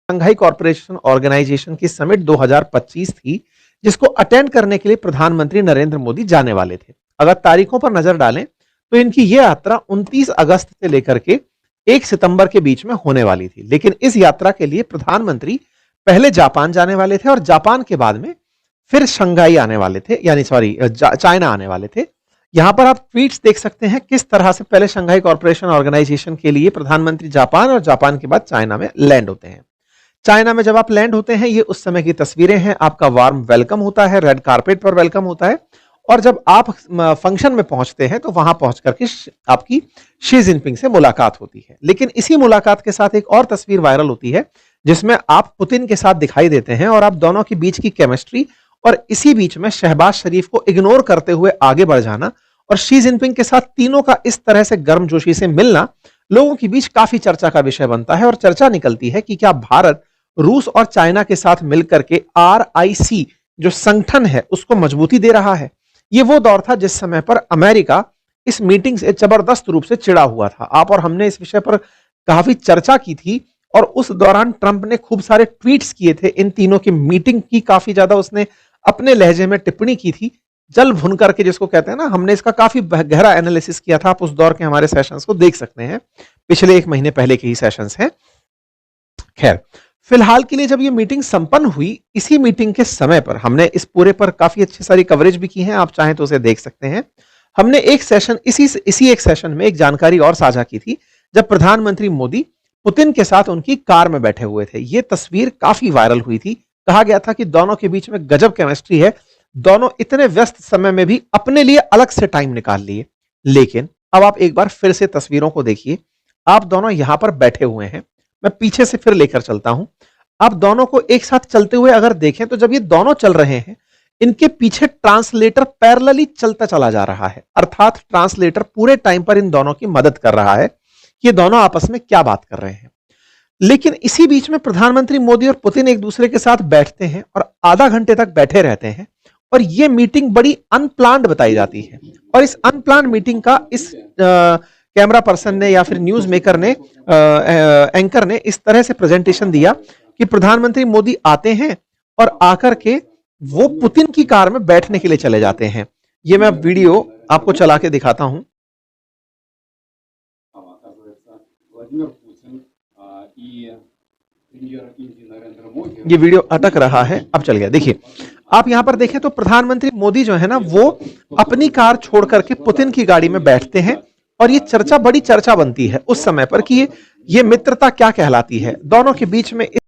Shanghai corporation organisation की summit 2025 थी, जिसको अटेंड करने के लिए प्रधानमंत्री नरेंद्र मोदी जाने वाले थे। अगर तारीखों पर नजर डालें तो इनकी यह यात्रा 29 अगस्त से लेकर के 1 सितंबर के बीच में होने वाली थी। लेकिन इस यात्रा के लिए प्रधानमंत्री पहले जापान जाने वाले थे और जापान के बाद में फिर शंघाई आने वाले थे, यानी सॉरी चाइना आने वाले थे। यहां पर आप ट्वीट्स देख सकते हैं किस तरह से पहले शंघाई कॉरपोरेशन ऑर्गेनाइजेशन के लिए प्रधानमंत्री जापान और जापान के बाद चाइना में लैंड होते हैं। चाइना में जब आप लैंड होते हैं, ये उस समय की तस्वीरें हैं। आपका वार्म वेलकम होता है, रेड कारपेट पर वेलकम होता है। और जब आप फंक्शन में पहुंचते हैं तो वहां पहुंच करके आपकी शी जिनपिंग से मुलाकात होती है। लेकिन इसी मुलाकात के साथ एक और तस्वीर वायरल होती है जिसमें आप पुतिन के साथ दिखाई देते हैं और आप दोनों के बीच की केमिस्ट्री और इसी बीच में शहबाज शरीफ को इग्नोर करते हुए आगे बढ़ जाना और शी जिनपिंग के साथ तीनों का इस तरह से गर्मजोशी से मिलना लोगों के बीच काफी चर्चा का विषय बनता है। और चर्चा निकलती है कि क्या भारत रूस और चाइना के साथ मिलकर के RIC जो संगठन है उसको मजबूती दे रहा है। ये वो दौर था जिस समय पर अमेरिका इस मीटिंग से जबरदस्त रूप से चिढ़ा हुआ था। आप और हमने इस विषय पर काफी चर्चा की थी और उस दौरान ट्रंप ने खूब सारे ट्वीट्स किए थे। इन तीनों की मीटिंग की काफी ज्यादा उसने अपने लहजे में टिप्पणी की थी, जल भुन करके जिसको कहते हैं ना। हमने इसका काफी गहरा एनालिसिस किया था, आप उस दौर के हमारे सेशंस को देख सकते हैं, पिछले 1 महीने पहले के ही सेशंस हैं। खैर, फिलहाल के लिए जब ये मीटिंग संपन्न हुई, इसी मीटिंग के समय पर हमने इस पूरे पर काफी अच्छी सारी कवरेज भी की है, आप चाहें तो उसे देख सकते हैं। हमने एक सेशन इसी एक सेशन में एक जानकारी और साझा की थी जब प्रधानमंत्री मोदी पुतिन के साथ उनकी कार में बैठे हुए थे। यह तस्वीर काफी वायरल हुई थी। कहा गया था कि दोनों के बीच में गजब केमिस्ट्री है, दोनों इतने व्यस्त समय में भी अपने लिए अलग से टाइम निकाल लिए। लेकिन अब आप एक बार फिर से तस्वीरों को देखिए। आप दोनों यहां पर बैठे हुए हैं, मैं पीछे से फिर लेकर चलता हूं। आप दोनों को एक साथ चलते हुए अगर देखें तो जब ये दोनों चल रहे हैं, इनके पीछे ट्रांसलेटर पैरेलली चलता चला जा रहा है। अर्थात ट्रांसलेटर पूरे टाइम पर इन दोनों की मदद कर रहा है कि ये दोनों आपस में क्या बात कर रहे हैं। लेकिन इसी बीच में प्रधानमंत्री मोदी और पुतिन एक दूसरे के साथ बैठते हैं और आधा घंटे तक बैठे रहते हैं और ये मीटिंग बड़ी अनप्लान्ड बताई जाती है। और इस अनप्लान्ड मीटिंग का इस कैमरा पर्सन ने या फिर न्यूज मेकर ने एंकर ने इस तरह से प्रेजेंटेशन दिया कि प्रधानमंत्री मोदी आते हैं और आकर के वो पुतिन की कार में बैठने के लिए चले जाते हैं। ये मैं वीडियो आपको चला के दिखाता हूं। ये वीडियो अटक रहा है, अब चल गया। देखिए, आप यहां पर देखें तो प्रधानमंत्री मोदी जो है ना, वो अपनी कार छोड़ करके पुतिन की गाड़ी में बैठते हैं और ये बड़ी चर्चा बनती है उस समय पर कि ये मित्रता क्या कहलाती है दोनों के बीच में।